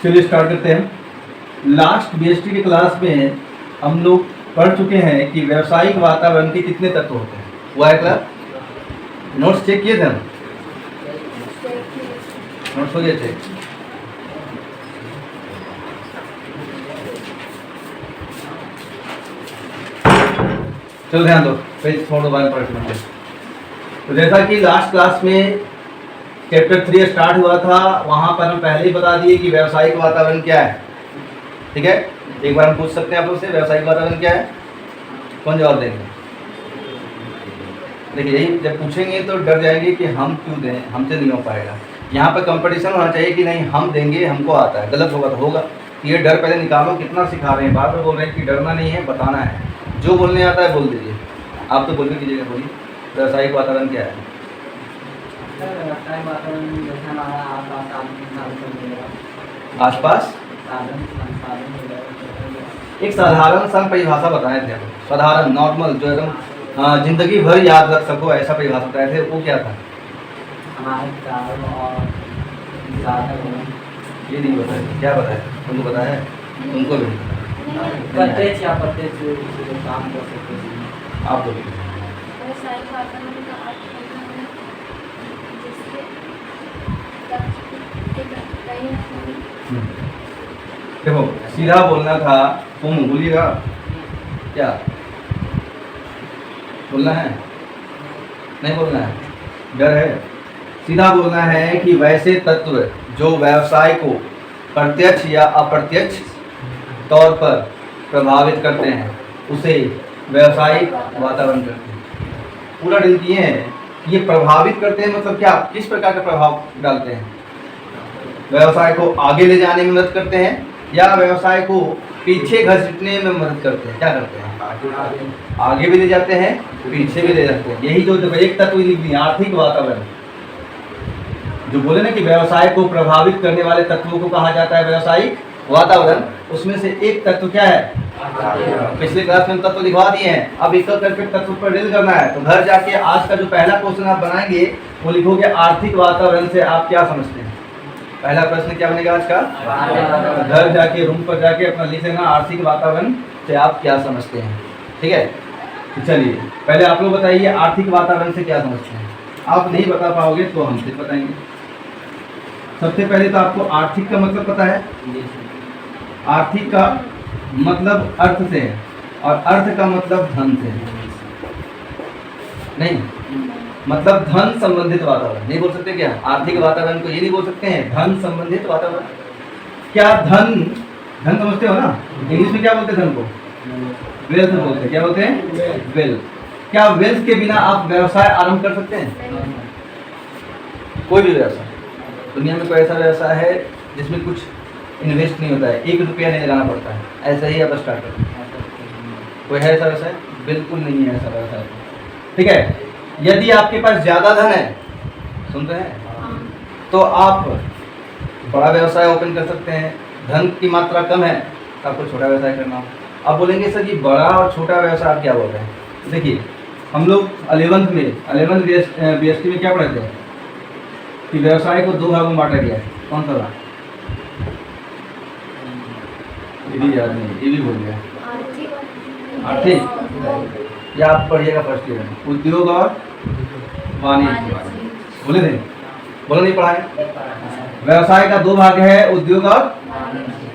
चलिए स्टार्ट करते हैं। लास्ट बीएसटी के क्लास में हम लोग पढ़ चुके हैं कि व्यावसायिक वातावरण के कितने तत्व होते हैं। हुआ है क्लास? नोट्स चेक किए थे हम? नोट्स हो गए चेक? चलो ध्यान दो, पेज छोड़ो बार पढ़। तो जैसा कि लास्ट क्लास में चैप्टर 3 स्टार्ट हुआ था, वहां पर हम पहले ही बता दिए कि व्यावसायिक वातावरण क्या है। ठीक है, एक बार हम पूछ सकते हैं आप लोग से, व्यावसायिक वातावरण क्या है? कौन जवाब देंगे? देखिए, यही जब पूछेंगे तो डर जाएंगे कि हम क्यों दें, हमसे नहीं हो पाएगा। यहाँ पर कंपटीशन होना चाहिए कि नहीं हम देंगे, हमको आता है। गलत होगा तो होगा। ये डर पहले निकालो। कितना सिखा रहे हैं, बार बार बोल रहे हैं कि डरना नहीं है, बताना है। जो बोलने आता है बोल दीजिए। आप तो बोल के कीजिएगा। बोलिए, व्यावसायिक वातावरण क्या है? आसपास एक साधारण सा परिभाषा बताए थे, साधारण नॉर्मल, जो एकदम जिंदगी भर याद रख सको ऐसा परिभाषा बताए थे। वो क्या था? ये नहीं बताया। क्या बताया? तुमको बताया है? तुमको भी प्रत्यक्ष या अप्रत्यक्ष काम कर सकते हैं। आप बोलिए। देखो, सीधा बोलना था। तुम बोलिएगा क्या? बोलना है? नहीं बोलना है? डर है? सीधा बोलना है कि वैसे तत्व जो व्यवसाय को प्रत्यक्ष या अप्रत्यक्ष तौर पर प्रभावित करते हैं उसे व्यावसायिक वातावरण कहते हैं। पूरा डिटेल किए हैं। ये प्रभावित करते हैं मतलब क्या, किस प्रकार का प्रभाव डालते हैं? व्यवसाय को आगे ले जाने में मदद करते हैं या व्यवसाय को पीछे घसीटने में मदद करते हैं? क्या करते हैं? आगे भी ले जाते हैं, पीछे भी ले जाते हैं। यही जो एक तत्व लिखी, आर्थिक वातावरण, जो बोले ना कि व्यवसाय को प्रभावित करने वाले तत्वों को कहा जाता है व्यावसायिक वातावरण। उसमें से एक तत्व क्या है? पिछले क्लास में हम तत्व लिखवा दिए हैं। अब एक करके तत्व पर डील करना है। तो घर जाके आज का जो पहला क्वेश्चन आप बनाएंगे वो लिखोगे आर्थिक वातावरण से आप क्या समझते हैं। पहला प्रश्न क्या बनेगा आज का? घर जाके रूम पर जाके अपना लिख लेना, आर्थिक वातावरण से आप क्या समझते हैं। ठीक है, तो चलिए पहले आप लोग बताइए आर्थिक वातावरण से क्या समझते हैं। आप नहीं बता पाओगे तो हम फिर बताएंगे। सबसे पहले तो आपको आर्थिक का मतलब पता है। आर्थिक का मतलब अर्थ से है और अर्थ का मतलब धन से है। नहीं, मतलब धन संबंधित वातावरण नहीं बोल सकते क्या? आर्थिक वातावरण को ये नहीं बोल सकते हैं धन संबंधित वातावरण। क्या धन समझते हो ना? इंग्लिश में क्या बोलते हैं धन को? वेल्थ बोलते हैं। क्या बोलते हैं? वेल्थ। क्या वेल्थ के बिना आप व्यवसाय आरंभ कर सकते हैं? कोई भी व्यवसाय दुनिया में कोई ऐसा व्यवसाय है जिसमें कुछ इन्वेस्ट नहीं होता है, 1 रुपया नहीं लगाना पड़ता है, ऐसा ही आप स्टार्ट करते हैं? कोई है ऐसा व्यवसाय? बिल्कुल नहीं है ऐसा व्यवसाय। ठीक है, यदि आपके पास ज़्यादा धन है, सुन रहे हैं, तो आप बड़ा व्यवसाय ओपन कर सकते हैं। धन की मात्रा कम है तो आपको छोटा व्यवसाय करना हो। आप बोलेंगे सर जी बड़ा और छोटा व्यवसाय आप क्या बोल रहे हैं? देखिए, हम लोग 11th बीएसटी में क्या पढ़ते हैं कि व्यवसाय को 2 भागों में बांटा गया है। कौन सा था? ये भी याद नहीं, ये भी भूल गया। आर्थिक या आप पढ़िएगा फर्स्ट ईयर में, उद्योग और वाणिज्य। बोले थे? बोला नहीं पढ़ा है? व्यवसाय का 2 भाग है, उद्योग और।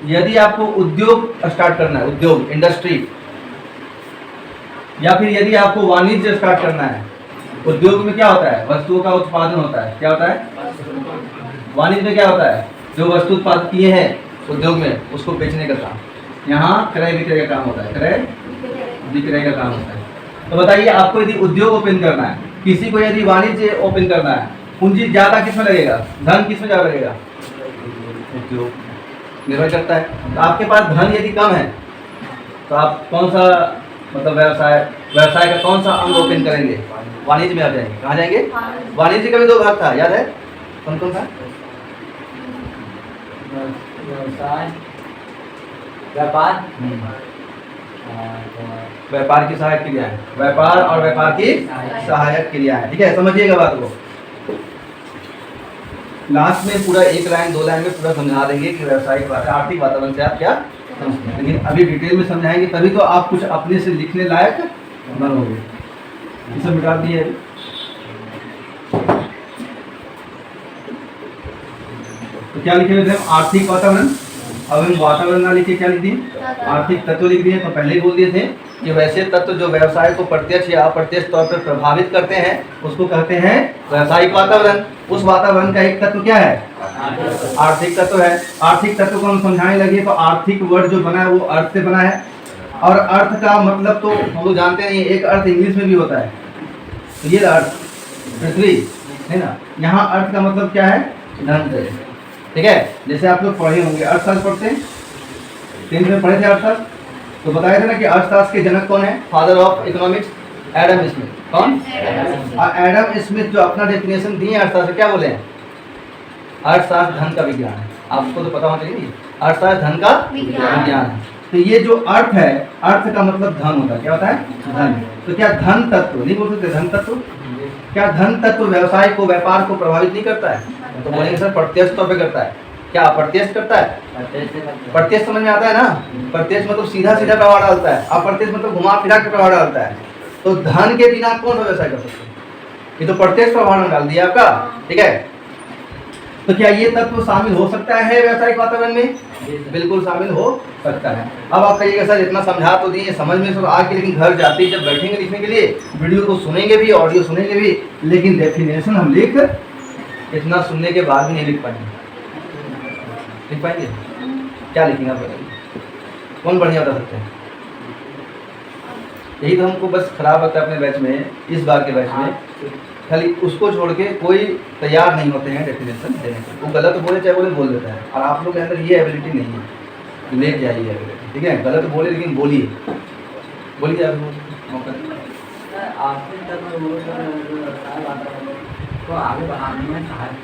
यदि आपको उद्योग स्टार्ट करना है, उद्योग इंडस्ट्री, या फिर यदि आपको वाणिज्य स्टार्ट करना है, उद्योग में क्या होता है? वस्तुओं का उत्पादन होता है। क्या होता है? वाणिज्य में क्या होता है? जो वस्तु उत्पादन किए हैं उद्योग में उसको बेचने का काम। यहाँ क्रय विक्रय का काम होता है, क्रय विक्रय का काम होता है। तो बताइए, आपको यदि उद्योग ओपन करना है, किसी को यदि वाणिज्य ओपन करना है, पूंजी ज्यादा किसमें लगेगा? धन किसमें ज्यादा लगेगा? उद्योग। निर्भर करता है। तो आपके पास धन यदि कम है तो आप कौन सा मतलब व्यवसाय का कौन सा अंग ओपन करेंगे? वाणिज्य में आ जाएंगे। कहाँ जाएंगे? वाणिज्य का भी 2 भाग था, याद है? कौन कौन था? व्यापार, व्यापार की सहायक क्रिया है। व्यापार और व्यापार की सहायक क्रिया है। ठीक है, समझिएगा बात को। लास्ट में पूरा एक लाइन 2 लाइन में पूरा समझा देंगे कि व्यावसायिक आर्थिक वातावरण से आप क्या समझते हैं, लेकिन अभी डिटेल में समझाएंगे तभी तो आप कुछ अपने से लिखने लायक बनोगे। ये सब मिटा दिए। तो क्या लिखे हुए थे हम? आर्थिक वातावरण। अब हम वातावरण ना लिखे क्या लिख दिए? आर्थिक तत्व लिख दिए। तो पहले ही बोल दिए थे कि वैसे तत्व जो व्यवसाय को प्रत्यक्ष या अप्रत्यक्ष तौर पर प्रभावित करते हैं उसको कहते हैं व्यवसायिक वातावरण। उस वातावरण का एक तत्व क्या है? आर्थिक तत्व है। आर्थिक तत्व को हम समझाने लगे तो आर्थिक वर्ड जो बना है वो अर्थ से बना है, और अर्थ का मतलब तो हम लोग जानते नहीं, एक अर्थ इंग्लिश में भी होता है। तो ये अर्थ पृथ्वी है ना, यहाँ अर्थ का मतलब क्या है? धन से। ठीक है, जैसे आप लोग पढ़े होंगे अर्थशास्त्र पढ़ते हैं, 10th में पढ़े थे अर्थशास्त्र, तो बताया था ना कि अर्थशास्त्र के जनक कौन है? Father of economics Adam Smith. कौन? एडम स्मिथ जो अपना डेफिनेशन दिए अर्थशास्त्र, क्या बोले हैं? अर्थशास्त्र धन का विज्ञान है। आपको तो पता होना चाहिए, अर्थशास्त्र धन का विज्ञान है। तो ये जो अर्थ है, अर्थ का मतलब धन होता है। क्या होता है? धन। तो क्या धन तत्व नहीं बोल सकते? धन तत्व, क्या धन तत्व व्यवसाय को, व्यापार को प्रभावित नहीं करता है? तो बोलेंगे सर प्रत्यक्ष तौर पे करता है। क्या अप्रत्यक्ष करता है? प्रत्यक्ष समझ में आता है ना? प्रत्यक्ष मतलब सीधा सीधा प्रभाव डालता है, अप्रत्यक्ष मतलब घुमा फिरा के प्रभाव डालता है। तो धन के बिना कौन सा व्यवसाय कर सकते हैं? ये तो प्रत्यक्ष प्रभाव डाल दिया आपका। ठीक है, तो क्या ये तत्व शामिल हो सकता है व्यावसायिक वातावरण में? बिल्कुल शामिल हो सकता है। अब आप कहिएगा सर इतना समझा तो दिए, समझ में सब आके, लेकिन घर जाते ही जब बैठेंगे लिखने के लिए, वीडियो को सुनेंगे भी, ऑडियो सुनेंगे भी, लेकिन डेफिनेशन हम लिख इतना सुनने के बाद भी नहीं लिख पाएंगे। लिख पाएंगे? क्या लिखेंगे आप बताइए? कौन बढ़िया बता सकते हैं? यही तो हमको बस खराब लगता है अपने बैच में, इस बार के बैच में खाली उसको छोड़ के कोई तैयार नहीं होते हैं डेफिनेशन देने के। वो गलत बोले चाहे बोले बोल देता है, और आप लोग के अंदर ये एबिलिटी नहीं है, लेके आइए एबिलिटी। ठीक है, गलत बोले लेकिन बोलिए, बोलिए आप मौका आर्थिक तत्व वो तो आगे बढ़ाने में सहायक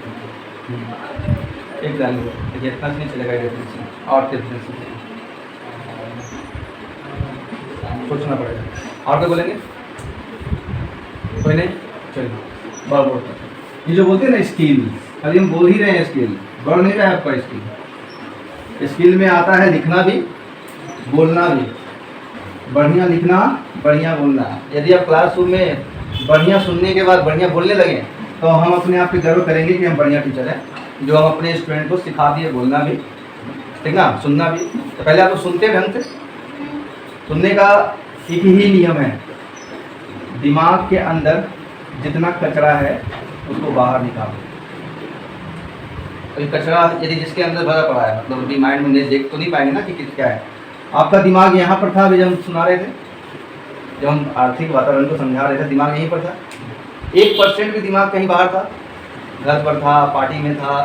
एक लाइन इतना नहीं चलेगा डेफिनेशन और डेफिनेशन सोचना पड़ेगा। और क्या बोलेंगे? कोई नहीं, चलिए बहुत ये जो बोलते हैं ना स्किल, अभी हम बोल ही रहे हैं स्किल, बढ़ नहीं रहा है आपका स्किल। स्किल में आता है लिखना भी, बोलना भी। बढ़िया लिखना, बढ़िया बोलना। यदि आप क्लासरूम में बढ़िया सुनने के बाद बढ़िया बोलने लगे तो हम अपने आप पे गर्व करेंगे कि हम बढ़िया टीचर हैं, जो हम अपने स्टूडेंट को सिखा दिए बोलना भी, ठीक ना, सुनना भी। तो पहले आप सुनते ढंग से। सुनने का एक ही नियम है, दिमाग के अंदर जितना कचरा है उसको बाहर निकालो। तो ये कचरा यदि जिसके अंदर भरा पड़ा है, मतलब अभी माइंड में देख तो नहीं पाएंगे ना कि क्या है। आपका दिमाग यहाँ पर था अभी जब हम सुना रहे थे, जब हम आर्थिक वातावरण को समझा रहे थे, दिमाग यहीं पर था। 1% भी दिमाग कहीं बाहर था, घर पर था, पार्टी में था,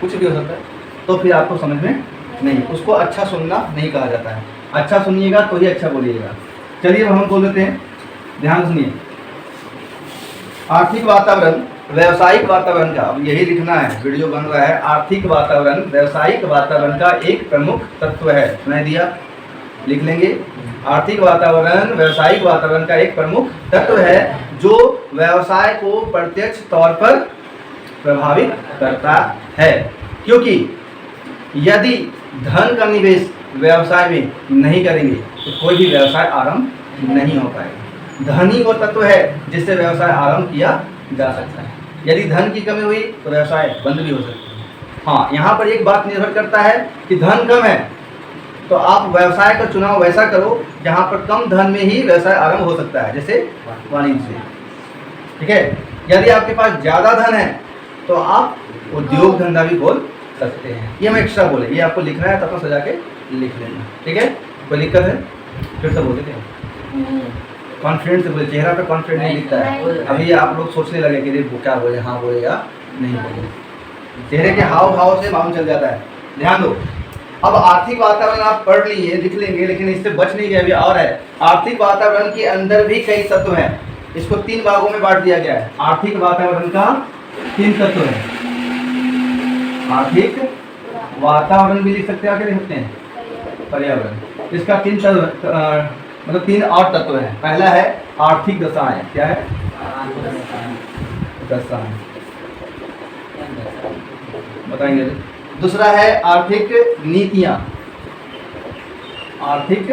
कुछ भी हो सकता है, तो फिर आपको समझ में नहीं। उसको अच्छा सुनना नहीं कहा जाता है। अच्छा सुनिएगा तो ही अच्छा बोलिएगा। चलिए अब हम बोल देते हैं, ध्यान सुनिए। आर्थिक वातावरण व्यवसायिक वातावरण का, अब यही लिखना है, वीडियो बन रहा है। आर्थिक वातावरण व्यवसायिक वातावरण का एक प्रमुख तत्व है। सुनाई दिया? लिख लेंगे। आर्थिक वातावरण व्यवसायिक वातावरण का एक प्रमुख तत्व है जो व्यवसाय को प्रत्यक्ष तौर पर प्रभावित करता है, क्योंकि यदि धन का निवेश व्यवसाय में नहीं करेंगे तो कोई भी व्यवसाय आरंभ नहीं हो पाएगा। धन ही वो तत्व है जिससे व्यवसाय आरंभ किया जा सकता है। यदि धन की कमी हुई तो व्यवसाय बंद भी हो सकता है। हाँ, यहाँ पर एक बात निर्भर करता है कि धन कम है तो आप व्यवसाय का चुनाव वैसा करो जहाँ पर कम धन में ही व्यवसाय आरंभ हो सकता है, जैसे वाणिज्य। ठीक है, यदि आपके पास ज़्यादा धन है तो आप उद्योग धंधा भी खोल सकते हैं। ये हम एक्स्ट्रा बोले, ये आपको लिखना है, तब सजा के लिख लेना। ठीक है, कोई दिक्कत है? फिर से बोलते हैं कॉन्फिडेंस से बोले, चेहरा पे कॉन्फिडेंस नहीं दिखता है। अभी आप लोग सोचने लगे कि वो क्या बोले, हाँ बोले या नहीं बोले। चेहरे के हाव भाव से मालूम चल जाता है। ध्यान दो। अब आर्थिक वातावरण आप पढ़ लिए, लिख लेंगे, लेकिन इससे बच नहीं गया, अभी और है। आर्थिक वातावरण के अंदर भी कई तत्व हैं। इसको 3 भागों में बांट दिया गया है। आर्थिक वातावरण का 3 तत्व है। आर्थिक वातावरण भी लिख सकते हैं, आगे लिख सकते हैं पर्यावरण। इसका 3 तत्व, मतलब 3 और तत्व हैं। पहला है आर्थिक दशाएं। क्या है? दशाएं। बताएंगे। दूसरा है आर्थिक नीतियाँ, आर्थिक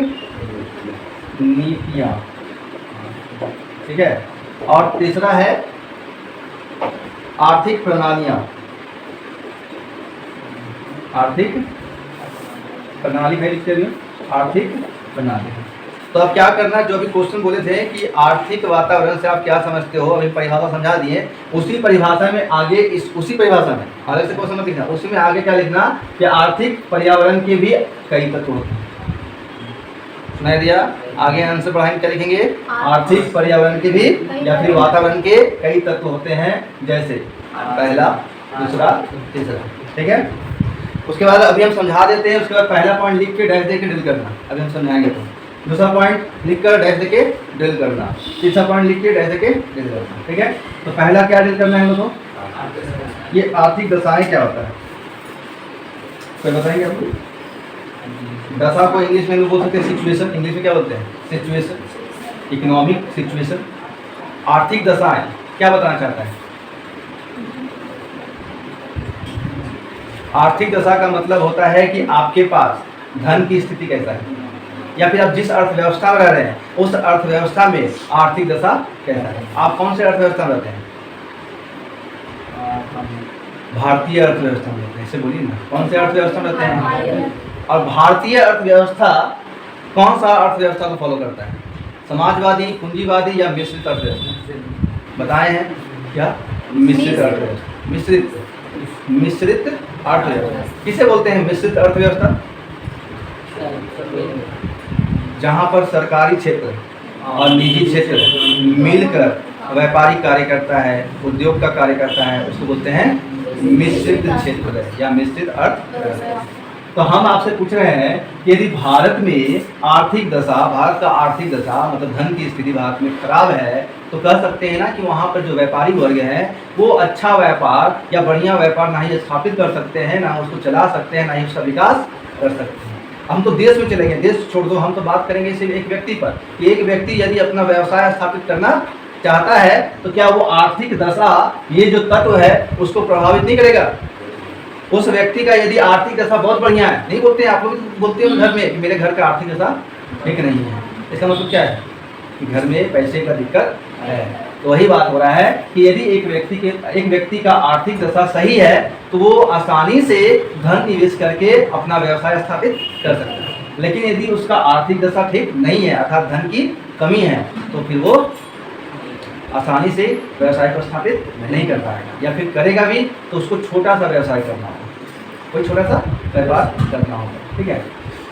नीतियाँ, ठीक है। और तीसरा है आर्थिक प्रणालियाँ, आर्थिक प्रणाली में लिखते हुए आर्थिक प्रणाली। तो अब क्या करना, जो भी क्वेश्चन बोले थे कि आर्थिक वातावरण से आप क्या समझते हो, अभी परिभाषा समझा दिए, उसी परिभाषा में आगे उसी परिभाषा में अलग से क्वेश्चन मत लिखना, उसी में आगे क्या लिखना कि आर्थिक पर्यावरण के भी कई तत्व होते हैं। सुनाई दिया? आगे आंसर पढ़ाएंगे, क्या लिखेंगे? आर्थिक पर्यावरण के भी या फिर वातावरण के कई तत्व होते हैं, जैसे पहला, दूसरा, तीसरा, ठीक है। उसके बाद अभी हम समझा देते हैं, उसके बाद पहला पॉइंट लिख के डैश दे के ड्रिल करना, अभी हम समझाएंगे। तो दूसरा पॉइंट लिख कर डैश दे के ड्रिल करना, तीसरा पॉइंट लिख के डैश दे के ड्रिल करना, ठीक है। तो पहला क्या ड्रिल करना है हम लोगों को, ये आर्थिक दशाएं क्या होता है, कोई बताएंगे आपको? दशा को इंग्लिश में बोल सकते हैं सिचुएशन, इंग्लिश में क्या बोलते हैं? Situation, economic situation. आर्थिक दशाएं क्या बताना चाहता है? आर्थिक दशा का मतलब होता है कि आपके पास धन की स्थिति कैसा है, या फिर आप जिस अर्थव्यवस्था में रह रहे हैं उस अर्थव्यवस्था में आर्थिक दशा कैसा है। आप कौन से अर्थव्यवस्था में रहते हैं? भारतीय अर्थव्यवस्था में रहते हैं, इसे बोलिए ना, कौन से अर्थव्यवस्था में रहते हैं? और भारतीय अर्थव्यवस्था कौन सा अर्थव्यवस्था को फॉलो करता है? समाजवादी, पूंजीवादी या मिश्रित अर्थव्यवस्था? बताए हैं क्या? मिश्रित अर्थव्यवस्था, मिश्रित अर्थव्यवस्था किसे बोलते हैं? मिश्रित अर्थव्यवस्था जहां पर सरकारी क्षेत्र और निजी क्षेत्र मिलकर व्यापारिक कार्य करता है, उद्योग का कार्य करता है, उसको बोलते हैं मिश्रित क्षेत्र या मिश्रित अर्थव्यवस्था। तो हम आपसे पूछ रहे हैं कि यदि भारत में आर्थिक दशा, भारत का आर्थिक दशा मतलब धन की स्थिति भारत में खराब है, तो कह सकते हैं ना कि वहाँ पर जो व्यापारी वर्ग है वो अच्छा व्यापार या बढ़िया व्यापार ना ही स्थापित कर सकते हैं, ना उसको चला सकते हैं, ना ही उसका विकास कर सकते हैं। हम तो देश में चलेंगे, देश छोड़ दो, हम तो बात करेंगे सिर्फ एक व्यक्ति पर कि एक व्यक्ति यदि अपना व्यवसाय स्थापित करना चाहता है तो क्या वो आर्थिक दशा, ये जो तत्व है, उसको प्रभावित नहीं करेगा? उस व्यक्ति का यदि आर्थिक दशा बहुत बढ़िया है, नहीं बोलते हैं आप लोग, बोलते हो घर में कि मेरे घर का आर्थिक दशा ठीक नहीं है, इसका मतलब क्या है कि घर में पैसे का दिक्कत है। तो वही बात हो रहा है कि यदि एक व्यक्ति का आर्थिक दशा सही है तो वो आसानी से धन निवेश करके अपना व्यवसाय स्थापित कर सकता है, लेकिन यदि उसका आर्थिक दशा ठीक नहीं है अर्थात धन की कमी है तो फिर वो आसानी से व्यवसाय को स्थापित नहीं कर पाएगा, या फिर करेगा भी तो उसको छोटा सा व्यवसाय करना होगा, कोई छोटा सा व्यापार करना होगा, ठीक है।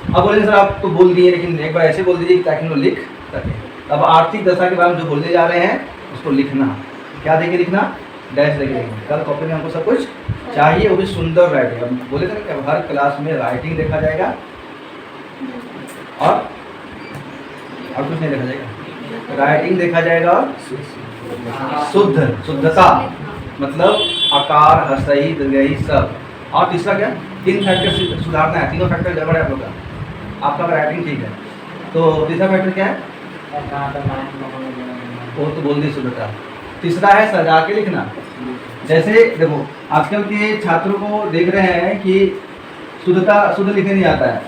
अब बोले सर आप तो बोल दिए, लेकिन एक बार ऐसे बोल दीजिए ताकि वो लिख सके। अब आर्थिक दशा के बारे में जो बोलने जा रहे हैं उसको लिखना, क्या देके लिखना? डैश देके लिखना। कल कॉपी में हमको सब कुछ चाहिए, वो भी सुंदर राइटिंग। अब बोले थे ना कि हर क्लास में राइटिंग देखा जाएगा और कुछ नहीं देखा जाएगा, राइटिंग देखा जाएगा और शुद्धता मतलब आकार, हसई, दीर्घई सब। और तीसरा क्या? 3 फैक्टर सुधारना है, तीनों फैक्टर गड़बड़ है आप लोग का, आपका राइटिंग ठीक है तो तीसरा फैक्टर क्या है? वो तो बोल दी शुद्धता। तीसरा है सजा के लिखना। जैसे देखो आजकल के छात्रों को देख रहे हैं कि शुद्ध लिखने नहीं आता है,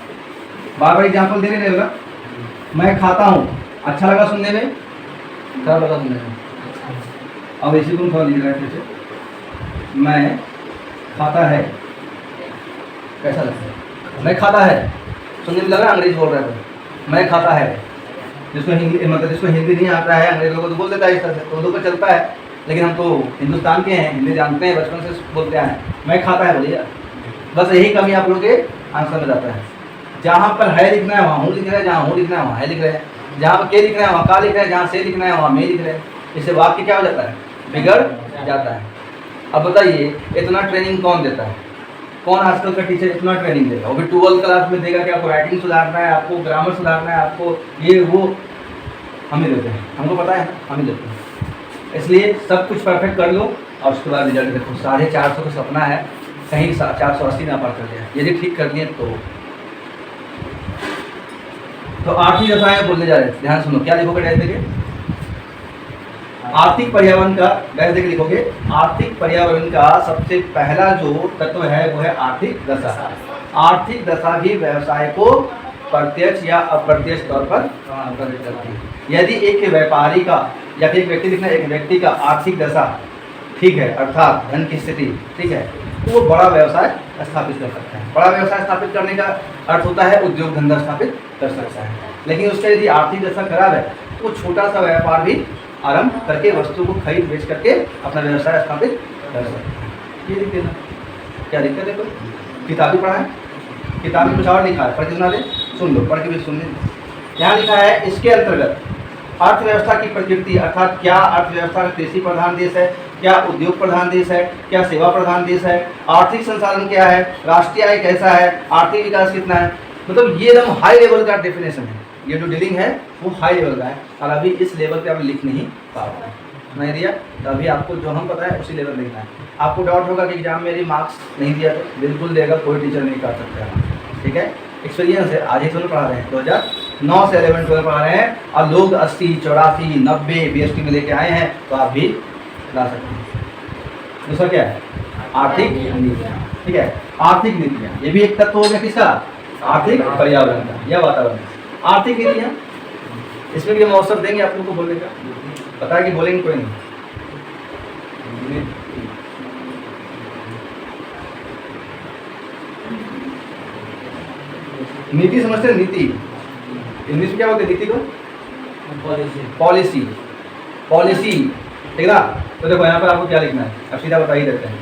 बार बार एग्जाम्पल दे रहे होगा। मैं खाता हूँ, अच्छा लगा सुनने में, खराब लगा सुनने में। अब इसी को थोड़ा लिख रहा है, जैसे मैं खाता है, कैसा लगता है? मैं खाता है, सुनने में लग रहा है अंग्रेजी बोल रहा है, मैं खाता है। जिसको हिंदी मतलब जिसको हिंदी नहीं आता है, अंग्रेज लोगों को तो बोल देता है इस तरह से, तो उर्दू पर चलता है, लेकिन हम तो हिंदुस्तान के हैं, हिंदी जानते हैं, बचपन से बोलते हैं। मैं खाता है बोलिए, बस यही कमी आप लोगों के आंसर में जाता है। जहाँ पर है लिखना है वहाँ हूँ लिख रहे हैं, जहाँ हूँ लिखना है वहाँ है लिख रहे हैं, जहाँ पर के लिख रहे हैं वहाँ का लिख रहे हैं, जहाँ से लिखना है वहाँ में लिख रहे हैं। इससे वाक्य क्या हो जाता है? बिगड़ जाता है। अब बताइए इतना ट्रेनिंग कौन देता है? कौन आजकल का टीचर इतना ट्रेनिंग देगा? वो भी 12th क्लास में देगा कि आपको राइटिंग सुधारना है, आपको ग्रामर सुधारना है, आपको ये वो। हम ही देते हैं, हमको पता है, हम ही देते हैं। इसलिए सब कुछ परफेक्ट कर लो और उसके बाद रिजल्ट देखो। 450 का सपना है, कहीं 480 ना पार कर लिया, यदि ठीक कर लिए तो 8 ही दफा बोलने जा रहे हैं। ध्यान सुनो, क्या लिखोगे? डैश देखिए, आर्थिक पर्यावरण का वैसे देख लिखोगे, आर्थिक पर्यावरण का सबसे पहला जो तत्व है वो है आर्थिक दशा। आर्थिक दशा भी व्यवसाय को प्रत्यक्ष या अप्रत्यक्ष तौर पर प्रभावित करती है। यदि एक व्यापारी का या फिर एक व्यक्ति लिखना, एक व्यक्ति का आर्थिक दशा ठीक है, अर्थात धन की स्थिति ठीक है, तो वो बड़ा व्यवसाय स्थापित कर सकता है। बड़ा व्यवसाय स्थापित करने का अर्थ होता है उद्योग धंधा स्थापित कर सकता है। लेकिन उसका यदि आर्थिक दशा खराब है तो वो छोटा सा व्यापार भी आरंभ करके वस्तु को खरीद बेच करके अपना व्यवसाय स्थापित कर सकता है। ये लिख देना, क्या दिक्कत है? कोई किताब भी पढ़ा है, किताब में कुछ और लिखा है, पढ़ के सुना दे, सुन लो, पढ़ के भी सुन ले। यहाँ लिखा है इसके अंतर्गत अर्थव्यवस्था की प्रकृति, अर्थात क्या अर्थव्यवस्था कृषि प्रधान देश है, क्या उद्योग प्रधान देश है, क्या सेवा प्रधान देश है, आर्थिक संसाधन क्या है, राष्ट्रीय आय कैसा है, आर्थिक विकास कितना है, मतलब ये एकदम हाई लेवल का डेफिनेशन है। ये जो डीलिंग है वो हाई लेवल का है और अभी इस लेवल पे आप लिख नहीं पा रहे हैं, नहीं दिया तो अभी आपको जो हम पता है उसी लेवल लिखना है। आपको डाउट होगा कि एग्जाम में यदि मार्क्स नहीं दिया तो बिल्कुल देगा, कोई टीचर नहीं काट सकता है, ठीक है। एक्सपीरियंस है, आज ही तो पढ़ा रहे हैं, 2009 से 11-12 पढ़ा रहे हैं और लोग 80, 84, 90 BST में लेके आए हैं, तो आप भी ला सकते हैं। दूसरा क्या है? आर्थिक नीतियाँ, ठीक है। आर्थिक नीतियाँ ये भी एक तत्व हो गया किसका? आर्थिक पर्यावरण का या वातावरण। आर्थिक नीतियाँ इसमें भी हम अवसर देंगे आप लोग को बोलने का, पता है कि बोलेंगे कोई नहीं। नीति समझते हैं? नीति इंग्लिश में क्या बोलते हैं नीति को? पॉलिसी। पॉलिसी, ठीक है ना। तो देखो यहाँ पर आपको क्या लिखना है, अब सीधा बता ही देते हैं।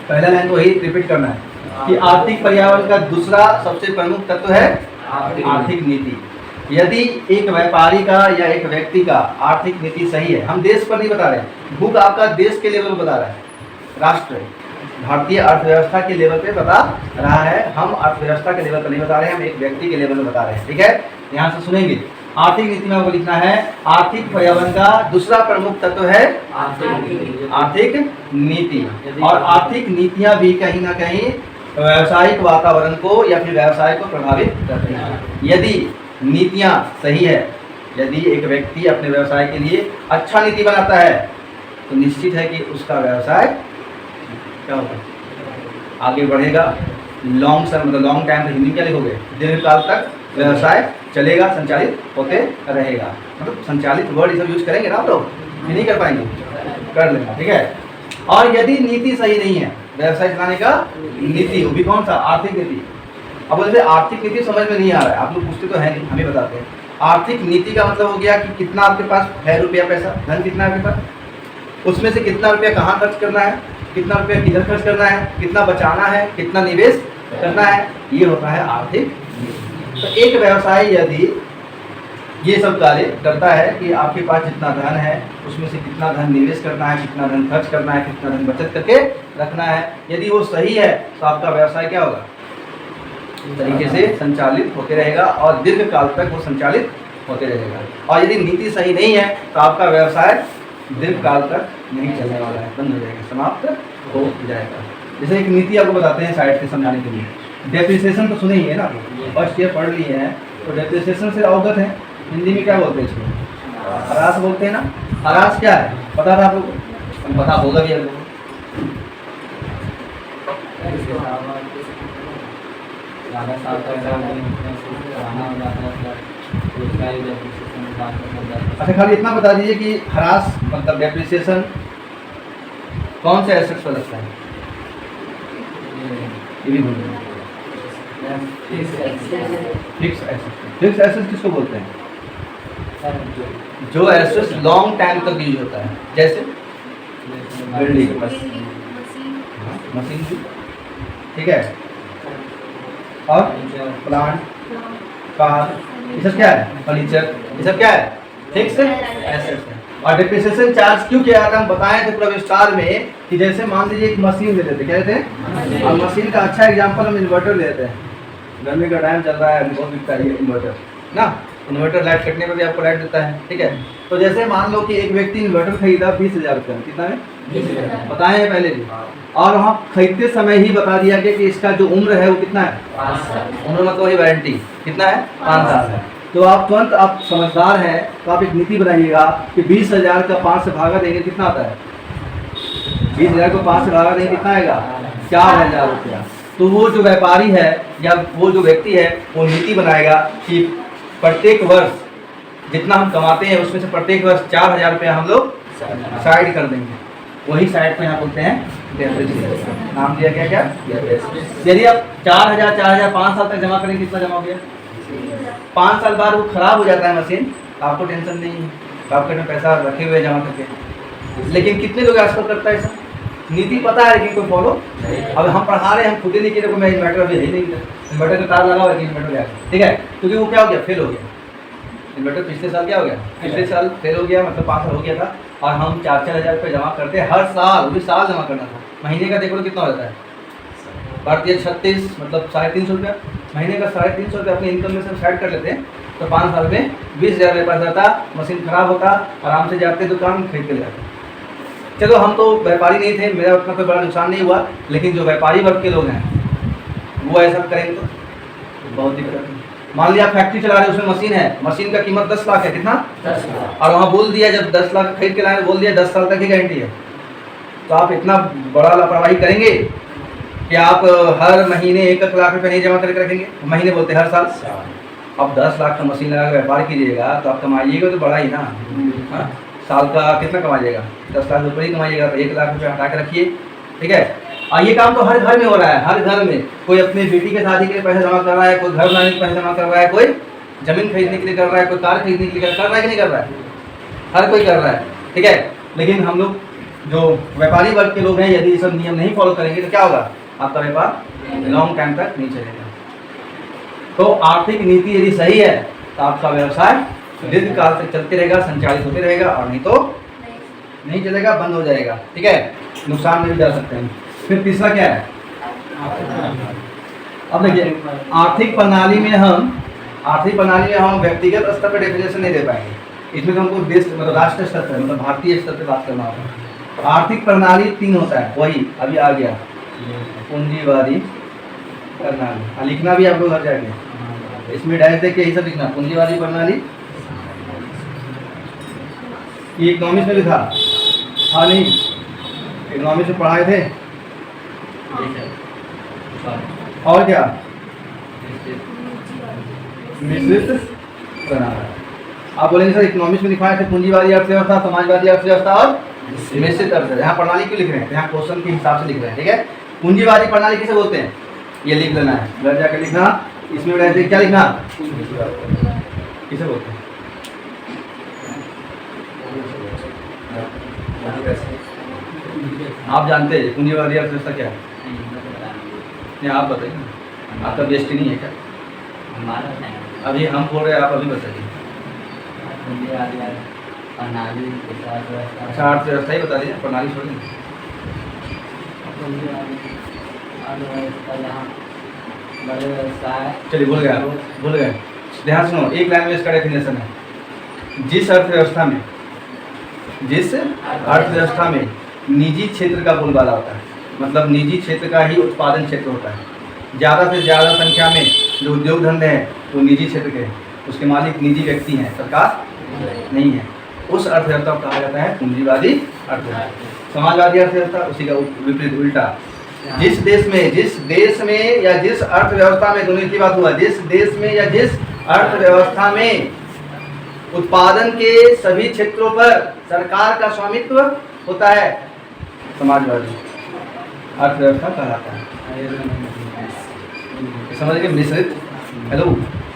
पहला लाइन को ही रिपीट करना है कि आर्थिक पर्यावरण का दूसरा सबसे प्रमुख तत्व है आर्थिक नीति। यदि एक व्यापारी का या एक व्यक्ति का आर्थिक नीति सही है, हम देश पर नहीं बता रहे, बुक आपका देश के लेवल पर बता रहा है, राष्ट्र भारतीय अर्थव्यवस्था के लेवल पे बता रहा है, हम अर्थव्यवस्था के लेवल पर नहीं बता रहे हैं, हम एक व्यक्ति के लेवल पर बता रहे हैं, ठीक है। यहाँ से सुनेंगे आर्थिक नीति में आपको लिखना है आर्थिक पर्यावरण का दूसरा प्रमुख तत्व है आर्थिक नीति। और आर्थिक नीतियाँ भी कहीं ना कहीं व्यावसायिक वातावरण को या फिर व्यवसाय को प्रभावित करती हैं। यदि नीतियाँ सही है, यदि एक व्यक्ति अपने व्यवसाय के लिए अच्छा नीति बनाता है तो निश्चित है कि उसका व्यवसाय क्या होगा, आगे बढ़ेगा। लॉन्ग टर्म मतलब लॉन्ग टाइम तक, हिंदी क्या लिखोगे, दीर्घकाल तक व्यवसाय चलेगा, संचालित होते रहेगा। मतलब संचालित वर्ड सब यूज करेंगे ना आप लोग, ये नहीं कर पाएंगे, कर लेना, ठीक है। और यदि नीति सही नहीं है, व्यवसाय चलाने का नीति, वो भी कौन सा, आर्थिक नीति। अब बोलते आर्थिक नीति समझ में नहीं आ रहा है, आप लोग पूछते तो है नहीं, हमें बताते हैं। आर्थिक नीति का मतलब हो गया कि कितना आपके पास है रुपया, पैसा, धन कितना है आपके पास, उसमें से कितना रुपया कहाँ खर्च करना है, कितना रुपया किधर खर्च करना है, कितना बचाना है, कितना निवेश करना है, ये होता है आर्थिक। तो एक व्यवसाय यदि ये सब कार्य करता है कि आपके पास जितना धन है उसमें से कितना धन निवेश करना है, कितना धन खर्च करना है, कितना धन बचत करके रखना है, यदि वो सही है तो आपका व्यवसाय क्या होगा, तरीके से संचालित होते रहेगा और दीर्घकाल तक वो संचालित होते रहेगा। और यदि नीति सही नहीं है तो आपका व्यवसाय दीर्घकाल तक नहीं चलने वाला है, बंद हो जाएगा, समाप्त हो जाएगा। जैसे एक नीति आपको बताते हैं साइड से समझाने के लिए, डेप्रिसिएशन तो सुने ही है ना, फर्स्ट ईयर पढ़ लिए हैं तो डेप्रिसिएशन से अवगत है। हिंदी में क्या बोलते हैं इसको, ह्रास बोलते हैं ना। ह्रास क्या है पता था आप लोगों को, पता होगा भी आप लोगों को। अच्छा खाली इतना बता दीजिए कि ह्रास मतलब डेप्रिसिएशन कौन से एसेट्स पर लगता है, ये भी भूल गए। फिक्स एसेट, फिक्स एसेट किसको बोलते हैं, जो एसेट्स लॉन्ग टाइम तक यूज होता है, जैसे बिल्डिंग, मशीन भी, ठीक है, और प्लांट, कार, ये सब क्या है, फर्नीचर, ये सब क्या है, फिक्स एसेट्स है। और डिप्रिसिएशन चार्ज क्यों किया जाता है, हम बताएं थे पूरा विस्तार में कि जैसे मान लीजिए एक मशीन ले लेते, क्या लेते हैं, और मशीन का अच्छा एग्जांपल हम इन्वर्टर ले लेते हैं। गर्मी का टाइम चल रहा है, बहुत बिकता है ये इन्वर्टर ना, इन्वर्टर लाइट कटने पर भी आपको लाइट देता है, ठीक है। तो जैसे मान लो कि एक व्यक्ति इन्वर्टर खरीदा 20,000 रुपये में, कितना है बताए हैं पहले भी, और वहाँ खरीदते समय ही बता दिया गया कि इसका जो उम्र है वो कितना है, उम्र मतलब वही वारंटी कितना है, 5 साल है। तो आप तुरंत, आप समझदार हैं तो आप एक नीति बनाइएगा कि 20,000 का 5 से भागा देंगे कितना आता है? 20,000 को 5 से भागा देंगे कितना आएगा? 4,000 रुपया। तो वो जो व्यापारी है या वो जो व्यक्ति है वो नीति बनाएगा कि प्रत्येक वर्ष जितना हम कमाते हैं उसमें से प्रत्येक वर्ष 4,000 रुपया हम लोग साइड कर देंगे। वही साइड पे यहाँ बोलते हैं डेप्रिसिएशन। नाम दिया क्या? क्या यदि आप 4,000 5 साल तक जमा करेंगे कितना जमा हो गया? 5 साल बाद वो खराब हो जाता है मशीन, तो आपको टेंशन नहीं है, तो आपके में पैसा रखे हुए जमा करके। लेकिन कितने लोग आजकल करता है ऐसा? नीति पता है लेकिन कोई फॉलो। अब हम पढ़ा रहे हैं, हम खुद ही नहीं किए, मैं इन्वर्टर अभी है ही नहीं, इन्वर्टर का तार लगा हुआ है, इन्वर्टर गया, ठीक है, क्योंकि वो क्या हो गया? फेल हो गया। इन्वर्टर पिछले साल क्या हो गया? पिछले साल फेल हो गया, मतलब 5 साल हो गया था, और हम 4-4 हज़ार रुपये जमा करते हैं हर साल। वो भी साल जमा करना था। महीने का देखो कितना होता है? भारतीय 36 मतलब 350 रुपया महीने का। 350 रुपया अपनी इनकम में से साइड कर लेते हैं तो 5 साल में 20,000 मेरे पास आता। मशीन खराब होता, आराम से जाते दुकान खरीद के ले आते। चलो हम तो व्यापारी नहीं थे, मेरा उतना कोई बड़ा नुकसान नहीं हुआ, लेकिन जो व्यापारी वर्ग के लोग हैं वो ऐसा करेंगे तो बहुत दिक्कत है। मान लिया आप फैक्ट्री चला रहे हैं, उसमें मशीन है, मशीन का कीमत 10 लाख है, कितना? 10 लाख। और वहाँ बोल दिया जब 10 लाख खरीद के लाए, बोल दिया 10 साल तक की गारंटी है, तो आप इतना बड़ा लापरवाही करेंगे कि आप हर महीने 1 लाख रुपये नहीं जमा करके रखेंगे? महीने बोलते हर साल। अब 10 लाख का मशीन लगा कर व्यापार कीजिएगा तो आप कमाइएगा तो बड़ा ही ना। हाँ? साल का कितना कमाइएगा? 10 लाख रुपये ही कमाइएगा, तो 1 लाख रुपये हटा के रखिए, ठीक है। और ये काम तो हर घर में हो रहा है। हर घर में कोई अपनी बेटी के शादी के लिए पैसा जमा कर रहा है, कोई घर बनाने के लिए पैसा जमा कर रहा है, कोई जमीन खरीदने के लिए कर रहा है, कोई कार खरीदने के लिए कर रहा है कि नहीं कर रहा है? हर कोई कर रहा है, ठीक है। लेकिन हम लोग जो व्यापारी वर्ग के लोग हैं, यदि ये सब नियम नहीं फॉलो करेंगे तो क्या होगा? आपका व्यापार लॉन्ग टाइम तक नहीं चलेगा। तो आर्थिक नीति यदि सही है तो आपका व्यवसाय दीर्घ काल तक चलते रहेगा, संचालित होते रहेगा, और नहीं तो नहीं चलेगा, बंद हो जाएगा, ठीक है, नुकसान में भी जा सकते हैं। फिर तीसरा क्या है? अब देखिए, आर्थिक प्रणाली में हम व्यक्तिगत स्तर पर डेफिनेशन नहीं दे पाएंगे। इसमें तो हमको देश मतलब राष्ट्र स्तर पर, मतलब भारतीय स्तर पर बात करना होगा। आर्थिक प्रणाली 3 होता है, वही अभी आ गया, पूंजीवादी प्रणाली। लिखना भी आपको घर जाके, इसमें डायरेक्ट देख के यही सब लिखना, पूंजीवादी प्रणाली। ये इकोनॉमिक्स में भी था, हाँ नहीं, इकोनॉमिक्स में पढ़ाए थे। और क्या? मिश्रित प्रणाली। आप बोलेंगे सर इकोनॉमिक्स में लिखवाए थे पूंजीवादी अर्थव्यवस्था, समाजवादी अर्थव्यवस्था और मिश्रित अर्थव्यवस्था। यहाँ प्रणाली क्यों लिख रहे हैं? यहाँ क्वेश्चन के हिसाब से लिख रहे हैं, ठीक है। पूंजीवादी प्रणाली किसे बोलते हैं? ये लिख लेना है, घर जाकर लिखना। इसमें क्या लिखना? किसे बोलते हैं? आप जानते हैं पूंजीवादी अर्थव्यवस्था क्या है? नहीं, आप बताइए, आपका बेस्ट नहीं है क्या? अभी हम बोल रहे हैं, आप अभी बताइए। अच्छा, अर्थव्यवस्था ही बता दीजिए, प्रणाली छोड़िए। चलिए, भूल गए। ध्यान सुनो, एक लाइन में इसका डेफिनेशन है। जिस अर्थव्यवस्था में निजी क्षेत्र का बोलबाला होता है, मतलब निजी क्षेत्र का ही उत्पादन क्षेत्र होता है, ज़्यादा से ज़्यादा संख्या में जो उद्योग धंधे हैं वो निजी क्षेत्र के हैं, उसके मालिक निजी व्यक्ति हैं, सरकार नहीं है, उस अर्थव्यवस्था को कहा जाता है पूंजीवादी अर्थव्यवस्था। समाजवादी अर्थव्यवस्था उसी का विपरीत, उल्टा। जिस देश में या जिस अर्थव्यवस्था में, दोनों की बात हुआ, जिस देश में या जिस अर्थव्यवस्था में उत्पादन के सभी क्षेत्रों पर सरकार का स्वामित्व होता है, समाजवादी अर्थव्यवस्था कहलाता है। समझ गए? मिश्रित, हेलो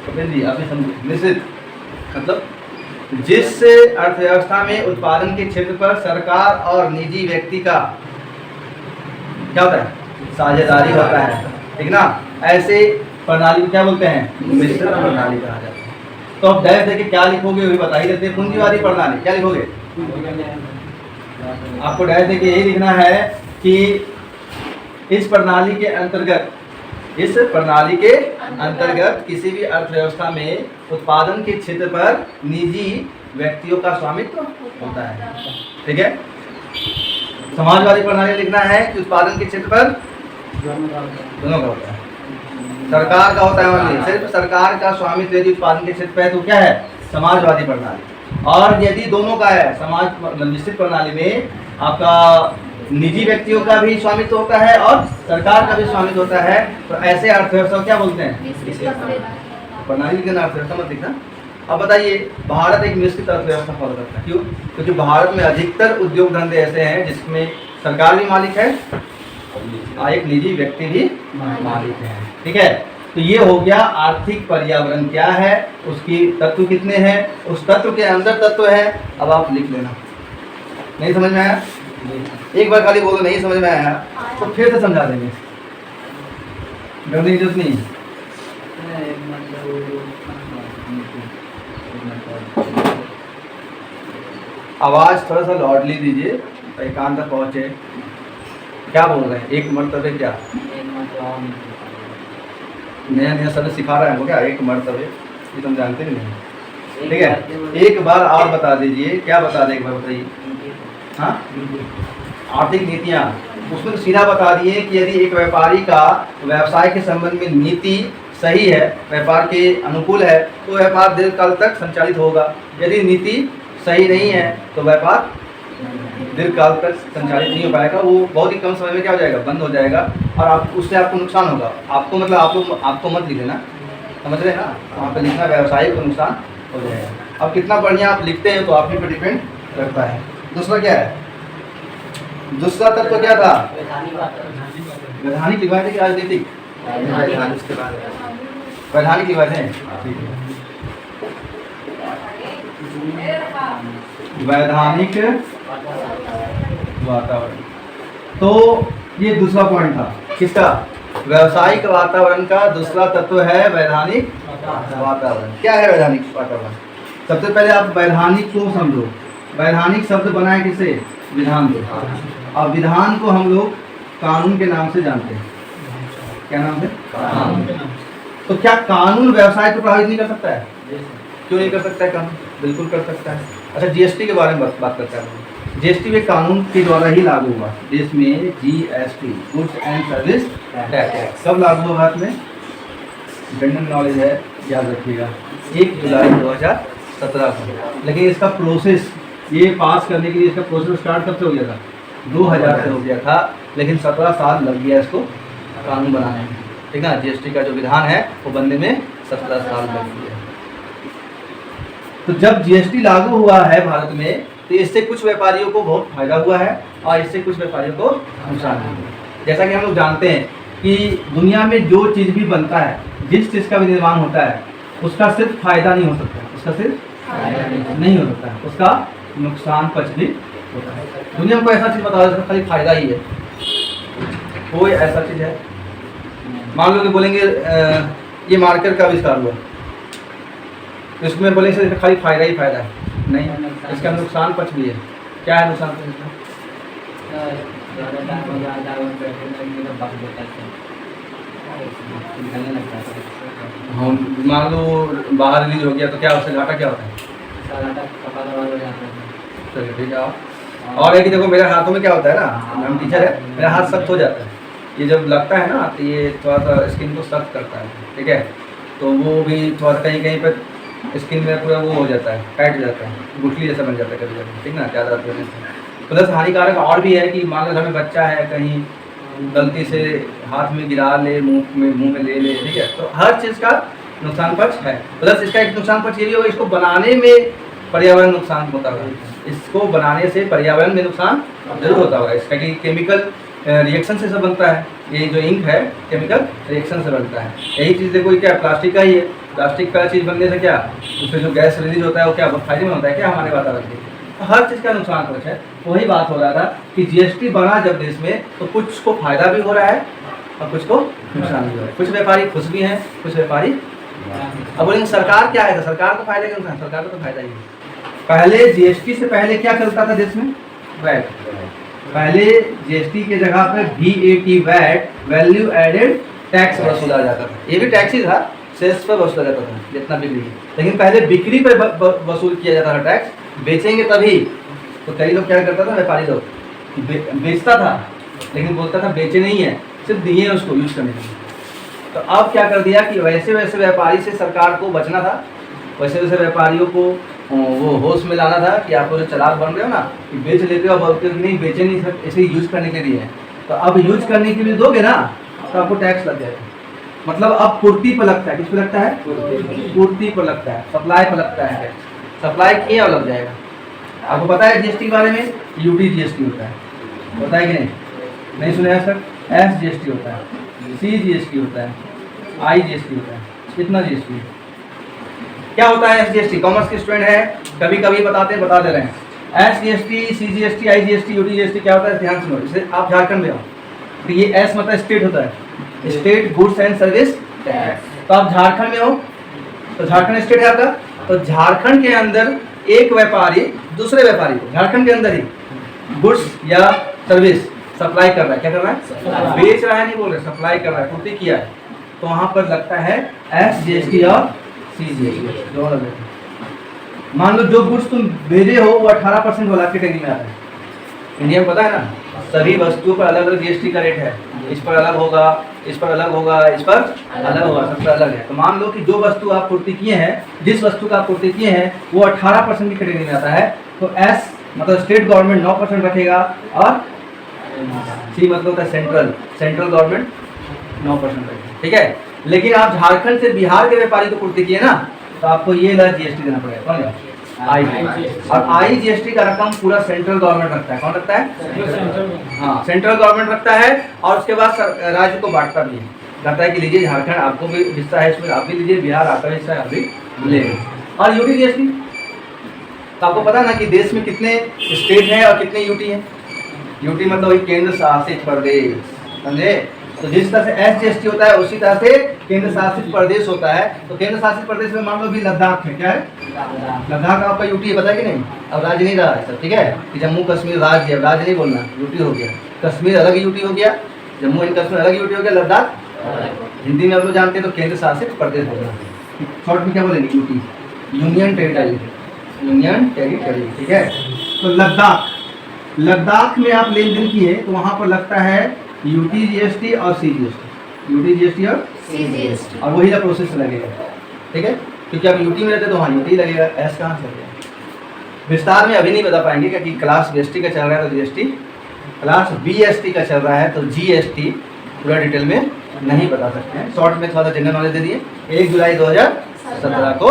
कपिल जी, आप समझे? मिश्रित मतलब जिस अर्थव्यवस्था में उत्पादन के क्षेत्र पर सरकार और निजी व्यक्ति का क्या होता है? साझेदारी होता है, ठीक ना। ऐसे प्रणाली को क्या बोलते हैं? मिश्रित प्रणाली कहा जाता है। तो अब डायरेक्ट देखिए क्या लिखोगे वही बता ही देते हैं। पूंजीवादी प्रणाली क्या लिखोगे? आपको डायरेक्ट देखिए यही लिखना है कि इस प्रणाली के अंतर्गत किसी भी अर्थव्यवस्था में उत्पादन के क्षेत्र पर निजी व्यक्तियों का स्वामित्व होता है, ठीक है। समाजवादी प्रणाली लिखना है कि उत्पादन के क्षेत्र पर दोनों का होता है। सरकार का होता है only, सिर्फ सरकार का स्वामित्व यदि उत्पादन के क्षेत्र पे है तो क्या है, समाजवादी प्रणाली। और यदि दोनों का है, समाज निश्चित प्रणाली में आपका निजी व्यक्तियों का भी स्वामित्व होता है और सरकार का भी स्वामित्व होता है, तो ऐसे अर्थव्यवस्था को क्या बोलते हैं, प्रणाली के अर्थव्यवस्था मत लिखना। अब बताइए, भारत एक मिश्रित अर्थव्यवस्था फॉलो करता है, क्यों? क्योंकि भारत में अधिकतर उद्योग धंधे ऐसे हैं जिसमें सरकार भी मालिक है और एक निजी व्यक्ति भी मालिक है, ठीक है। तो ये हो गया आर्थिक पर्यावरण क्या है, उसकी तत्व कितने हैं, उस तत्व के अंदर तत्व है। अब आप लिख लेना। नहीं समझ में आया? एक बार खाली बोलो नहीं समझ में आया तो फिर से समझा देंगे, डरने की जरूरत नहीं। आवाज थोड़ा सा लॉडली दीजिए, एकांत तक पहुंचे। क्या बोल रहे हैं, एक मर्तबे क्या, नया नया शब्द सिखा रहा है वो क्या, एक मर्तबे, ये तुम जानते नहीं, ठीक है। एक बार और बता दीजिए, क्या बता दें एक बार बताइए। हाँ, आर्थिक नीतियाँ, उसमें तो सीधा बता दिए कि यदि एक व्यापारी का व्यवसाय के संबंध में नीति सही है, व्यापार के अनुकूल है, तो व्यापार दीर्घकाल तक संचालित होगा। यदि नीति सही नहीं है तो व्यापार दीर्घकाल तक संचालित नहीं हो पाएगा, वो बहुत ही कम समय में क्या हो जाएगा, बंद हो जाएगा, और आप उससे आपको नुकसान होगा। आपको मतलब आपको मत लिख लेना, समझ रहे हैं ना, वहाँ पे लिखना व्यवसाय को नुकसान हो जाएगा। अब कितना बढ़िया आप लिखते हैं तो आप ही पर डिपेंड करता है। दूसरा क्या है, दूसरा तत्व क्या था, वैधानिक लिखवाए थे कि राजनीतिक, वैधानिक लिखवाए थे, वैधानिक वातावरण। तो ये दूसरा पॉइंट था किसका, व्यवसायिक वातावरण का दूसरा तत्व है वैधानिक वातावरण। क्या है वैधानिक वातावरण? सबसे पहले आप वैधानिक को समझो। वैधानिक शब्द बना है किसे, विधान को। अब विधान को हम लोग कानून के नाम से जानते हैं। क्या नाम है, कानून। तो क्या कानून व्यवसाय को प्रभावित नहीं कर सकता है? क्यों नहीं कर सकता है कानून? बिल्कुल कर सकता है। अच्छा, जीएसटी के बारे में बात करता है। जीएसटी भी कानून के द्वारा ही लागू हुआ देश में। GST, goods and service tax, कब लागू हुआ भारत में? जनरल नॉलेज है, याद रखिएगा, 1 जुलाई 2017 को। लेकिन इसका प्रोसेस, ये पास करने के लिए इसका प्रोसेस स्टार्ट कब से हो गया था? 2000 से हो गया था, लेकिन 17 साल लग गया इसको कानून बनाने में, ठीक है। जीएसटी का जो विधान है वो बनने में 17 साल लग गया। तो जब जीएसटी लागू हुआ है भारत में, तो इससे कुछ व्यापारियों को बहुत फायदा हुआ है और इससे कुछ व्यापारियों को नुकसान हुआ है। जैसा कि हम लोग जानते हैं कि दुनिया में जो चीज़ भी बनता है, जिस चीज़ का भी निर्माण होता है, उसका सिर्फ फायदा नहीं हो सकता, उसका सिर्फ नहीं हो सकता है, उसका नुकसान पक्ष भी होता है। दुनिया में कोई ऐसा चीज़ बताओ जिसका खाली फायदा ही है, कोई ऐसा चीज़ है? मान लो कि बोलेंगे ये मार्कर का आविष्कार हुआ, तो इसमें बोलेंगे इसका खाली फायदा ही फायदा है, नहीं, इसका नुकसान पक्ष भी है। क्या है नुकसान पक्ष इसका? हम मान लो बाहर रिलीज हो गया तो क्या उससे घाटा क्या होता है? चलिए ठीक है। और एक देखो, मेरे हाथों में क्या होता है ना, हम टीचर है, मेरा हाथ सख्त हो जाता है, ये जब लगता है ना तो ये थोड़ा सा स्किन को सख्त करता है, ठीक है। तो वो भी थोड़ा सा कहीं कहीं पर स्किन में पूरा वो हो जाता है, टाइट हो जाता है, गुठली जैसा बन जाता है कभी कभी, ठीक ना, ज़्यादा होने से। प्लस हानिकारक और भी है कि मान लो घर में बच्चा है, कहीं गलती से हाथ में गिरा ले, मुंह में ले ले, ठीक है, तो हर चीज़ का नुकसान पक्ष है। प्लस इसका एक नुकसान पक्ष ये भी होगा, इसको बनाने में पर्यावरण नुकसान होता है, इसको बनाने से पर्यावरण में नुकसान जरूर होता होगा। इसका कि केमिकल रिएक्शन से सब बनता है, ये जो इंक है केमिकल रिएक्शन से बनता है। यही चीज़ देखो, क्या प्लास्टिक का ही है, प्लास्टिक का चीज़ बनने से क्या उससे जो गैस रिलीज होता है वो क्या फायदेमंद होता है क्या हमारे वातावरण के? तो हर चीज़ का नुकसान कुछ है। वही बात हो रहा था कि जीएसटी बना जब देश में, तो कुछ को फायदा भी हो रहा है और कुछ को नुकसान भी हो रहा है। कुछ व्यापारी खुश भी हैं, कुछ व्यापारी। अब बोलेंगे सरकार क्या है, तो सरकार को फायदा क्या नुकसान? सरकार को तो फायदा ही है। पहले जीएसटी से पहले क्या चलता था देश में? वैट। पहले जीएसटी के जगह पे VAT, VAT, value added tax वसूला जाता था। ये भी टैक्स ही था, सेल्स पर वसूला जाता था जितना बिक्री, लेकिन पहले बिक्री पर वसूल किया जाता था टैक्स, बेचेंगे तभी। तो कई लोग क्या करता था, व्यापारी लोग बेचता था लेकिन बोलता था बेचे नहीं है, सिर्फ दिए उसको यूज करने के लिए। तो अब क्या कर दिया कि वैसे वैसे व्यापारी से सरकार को बचना था, वैसे वैसे व्यापारियों को वो होश में लाना था कि आप जो चालाक बन रहे हो ना कि बेच लेते हो, बोलते हो कि नहीं बेचे नहीं, सब ऐसे यूज करने के लिए है। तो अब यूज करने के लिए दोगे ना तो आपको टैक्स लग जाएगा। मतलब अब पूर्ति पर लगता है, किस पे लगता है? पूर्ति पर लगता है, सप्लाई पर लगता है टैक्स। सप्लाई किया और लग जाएगा। आपको पता है जीएसटी के बारे में? यूटी जीएसटी होता है, पता है कि नहीं? नहीं सुना है सर? एस जीएसटी होता है, सी जीएसटी होता है, आई जीएसटी होता है, कितना जीएसटी? क्या होता है एस जीएसटी? कॉमर्स के स्टूडेंट है, कभी कभी बता दे रहे हैं। S GST, C GST, I GST, UT GST क्या होता है? ध्यान सुनो। इसे आप झारखंड में हो तो ये एस मतलब स्टेट होता है, state goods and service tax. तो आप झारखंड में हो तो झारखंड स्टेट है आपका, तो झारखंड के अंदर एक व्यापारी दूसरे व्यापारी को झारखंड के अंदर ही गुड्स या सर्विस सप्लाई कर रहा है। क्या कर रहा है? बेच रहा है, नहीं बोल रहे, सप्लाई कर रहा है, पूर्ति किया है। तो वहां पर लगता है एस जीएसटी और सी जीएसटी दोनों लगते हैं। मान लो जो गुड्स तुम भेजे हो वो 18% वाला कैटेगरी में आता है। इंडिया में पता है ना, सभी वस्तुओं पर अलग अलग जीएसटी का रेट है। इस पर अलग होगा, इस पर अलग होगा, इस पर अलग होगा, सब पर अलग है। तो मान लो कि जो वस्तु आप पूर्ति किए हैं, जिस वस्तु का आप पूर्ति किए हैं वो 18% की कैटेगरी में आता है, तो एस मतलब स्टेट गवर्नमेंट 9% रखेगा और सी मतलब होता है सेंट्रल गवर्नमेंट 9% रखेगा। ठीक है। लेकिन आप झारखंड से बिहार के व्यापारी को पूर्ति किए ना तो आपको ये जीएसटी देना पड़ेगा। कौन है? आई। और आई जीएसटी का रकम पूरा सेंट्रल गवर्नमेंट रखता है। कौन रखता है? हाँ, सेंट्रल गवर्नमेंट रखता है। और उसके बाद राज्य को बांटता भी है, कहता है कि लीजिए झारखंड आपको भी हिस्सा है इसमें, आप भी लीजिए, बिहार आपका हिस्सा है, आप भी ले। और यूटी जीएसटी तो आपको पता ना कि देश में कितने स्टेट हैं और कितने यूटी हैं। यूटी मतलब वही केंद्र शासित प्रदेश, समझे? तो जिस तरह से एस जीएसटी होता है उसी तरह से केंद्र शासित प्रदेश होता है। तो केंद्र शासित प्रदेश में मान लो भी लद्दाख है, क्या है? लद्दाख आपका यूटी है, पता है कि नहीं? अब राज्य नहीं रहा है सर, ठीक है? कि जम्मू कश्मीर राज्य है, राज्य नहीं बोलना, यूटी हो गया। कश्मीर अलग यूटी हो गया, जम्मू एंड कश्मीर अलग यूटी हो गया, लद्दाख हिंदी में आप लोग जानते हैं तो केंद्र शासित प्रदेश हो गया। शॉर्ट में क्या बोलेंगे? UT, union territory, union territory. ठीक है। तो लद्दाख में आप लेन देन किए तो वहाँ पर लगता है यूटी जीएसटी और सी जीएसटी, यूटी जीएसटी और सी जीएसटी, और वही प्रोसेस लगेगा। ठीक है, क्योंकि आप यूटी में रहते तो वहाँ यूटी लगेगा, एस कहाँ से लगेगा? विस्तार में अभी नहीं बता पाएंगे क्योंकि क्लास बीएसटी का चल रहा है तो जीएसटी, क्लास बीएसटी का चल रहा है तो जीएसटी पूरा डिटेल में नहीं बता सकते हैं। शॉर्ट में थोड़ा सा जनरल नॉलेज दे दिए। 1 जुलाई 2017 को